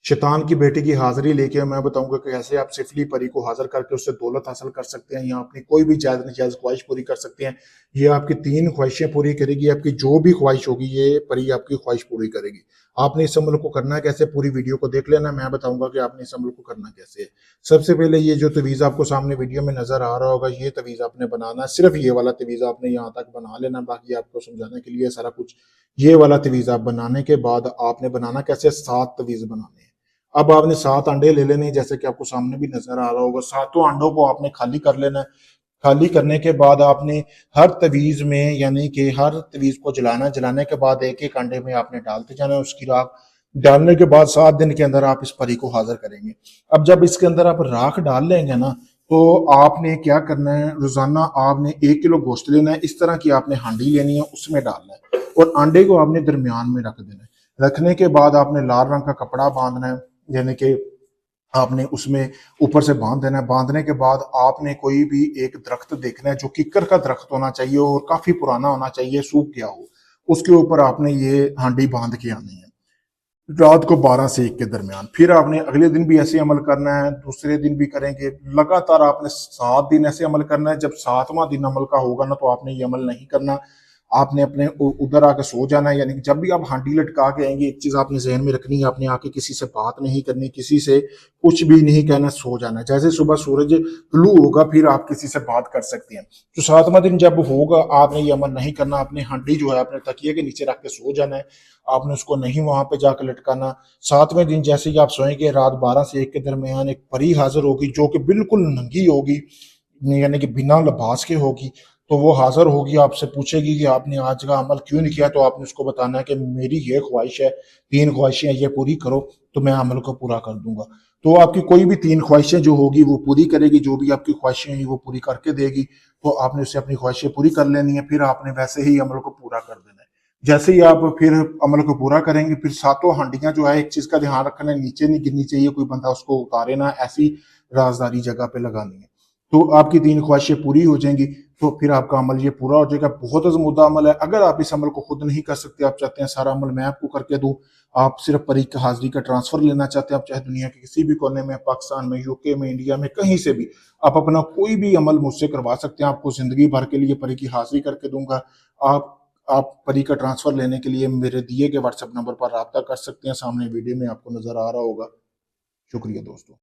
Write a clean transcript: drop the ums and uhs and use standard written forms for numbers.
शैतान की बेटी की हाजिरी लेके मैं बताऊंगा कि कैसे आप सिफली परी को हाजिर करके उससे दौलत हासिल कर सकते हैं या अपनी कोई भी जायज़ नाजायज़ ख्वाहिश पूरी कर सकते हैं। ये आपकी 3 ख्वाहिशें पूरी करेगी, आपकी जो भी ख्वाहिश होगी ये परी आपकी ख्वाहिश पूरी करेगी। आपने इस अमल को करना है कैसे, पूरी वीडियो को देख लेना, मैं बताऊंगा कि आपने इस अमल को करना कैसे है। सबसे पहले ये जो तवीज़ आपको सामने वीडियो में नज़र आ रहा होगा, ये तवीज़ आपने बनाना है, सिर्फ ये वाला तवीज़ आपने यहाँ तक बना लेना, बाकी आपको समझाने के लिए सारा कुछ। ये वाला तवीज़ आप बनाने के बाद आपने बनाना कैसे, 7 तवीज़ बनाने हैं। अब आपने 7 अंडे ले लेने हैं, जैसे कि आपको सामने भी नजर आ रहा होगा। सातों अंडों को आपने खाली कर लेना है। खाली करने के बाद आपने हर तवीज में, यानी कि हर तवीज को जलाना, जलाने के बाद एक एक अंडे में आपने डालते जाना है। उसकी राख डालने के बाद 7 दिन के अंदर आप इस परी को हाजिर करेंगे। अब जब इसके अंदर आप राख डाल लेंगे ना, तो आपने क्या करना है, रोजाना आपने 1 किलो गोश्त लेना है, इस तरह की आपने हांडी लेनी है, उसमें डालना है और अंडे को आपने दरमियान में रख देना है। रखने के बाद आपने लाल रंग का कपड़ा बांधना है, यानी कि आपने उसमें ऊपर से बांध देना है। बांधने के बाद आपने कोई भी एक दरख्त देखना है जो किक्कर का दरख्त होना चाहिए और काफी पुराना होना चाहिए, सूख गया हो। उसके ऊपर आपने ये हांडी बांध के आनी है रात को 12 से 1 के दरमियान। फिर आपने अगले दिन भी ऐसे अमल करना है, दूसरे दिन भी करेंगे, लगातार आपने 7 दिन ऐसे अमल करना है। जब 7वां दिन अमल का होगा ना, तो आपने ये अमल नहीं करना, आपने अपने उधर आके सो जाना है। यानी कि जब भी आप हांडी लटका के आएंगे, एक चीज आपने जहन में रखनी है, आपने आके किसी से बात नहीं करनी, किसी से कुछ भी नहीं कहना, सो जाना है। जैसे सुबह सूरज तुलू होगा फिर आप किसी से बात कर सकते हैं। तो 7वां दिन जब होगा आपने ये अमल नहीं करना, आपने हांडी जो है अपने तकिए के नीचे रख के सो जाना है, आपने उसको नहीं वहां पे जाकर लटकाना। 7वें दिन जैसे ही आप सोएंगे, रात 12 से 1 के दरमियान एक परी हाजिर होगी जो कि बिल्कुल नंगी होगी, यानी कि बिना लिबास के होगी। तो वो हाजिर होगी, आपसे पूछेगी कि आपने आज का अमल क्यों नहीं किया, तो आपने उसको बताना है कि मेरी ये ख्वाहिश है, 3 ख्वाहिशें ये पूरी करो तो मैं अमल को पूरा कर दूंगा। तो आपकी कोई भी 3 ख्वाहिशें जो होगी वो पूरी करेगी, जो भी आपकी ख्वाहिशें हैं वो पूरी करके देगी। तो आपने उससे अपनी ख्वाहिशें पूरी कर लेनी है, फिर आपने वैसे ही अमल को पूरा कर देना है। जैसे ही आप फिर अमल को पूरा करेंगे, फिर सातों हांडियां जो है, एक चीज का ध्यान रखना है, नीचे नहीं गिरनी चाहिए, कोई बंदा उसको उतारे ना, ऐसी राजदारी जगह पे लगानी है। तो आपकी 3 ख्वाहिशें पूरी हो जाएंगी, तो फिर आपका अमल ये पूरा हो जाएगा। बहुत अज़मुद्दा अमल है। अगर आप इस अमल को खुद नहीं कर सकते, आप चाहते हैं सारा अमल मैं आपको करके दूं, आप सिर्फ परी की हाजिरी का ट्रांसफर लेना चाहते हैं, आप चाहे दुनिया के किसी भी कोने में, पाकिस्तान में, यूके में, इंडिया में, कहीं से भी आप अपना कोई भी अमल मुझसे करवा सकते हैं। आपको जिंदगी भर के लिए परी की हाजिरी करके दूंगा। आप परी का ट्रांसफर लेने के लिए मेरे दिए गए व्हाट्सएप नंबर पर रब्ता कर सकते हैं, सामने वीडियो में आपको नजर आ रहा होगा। शुक्रिया दोस्तों।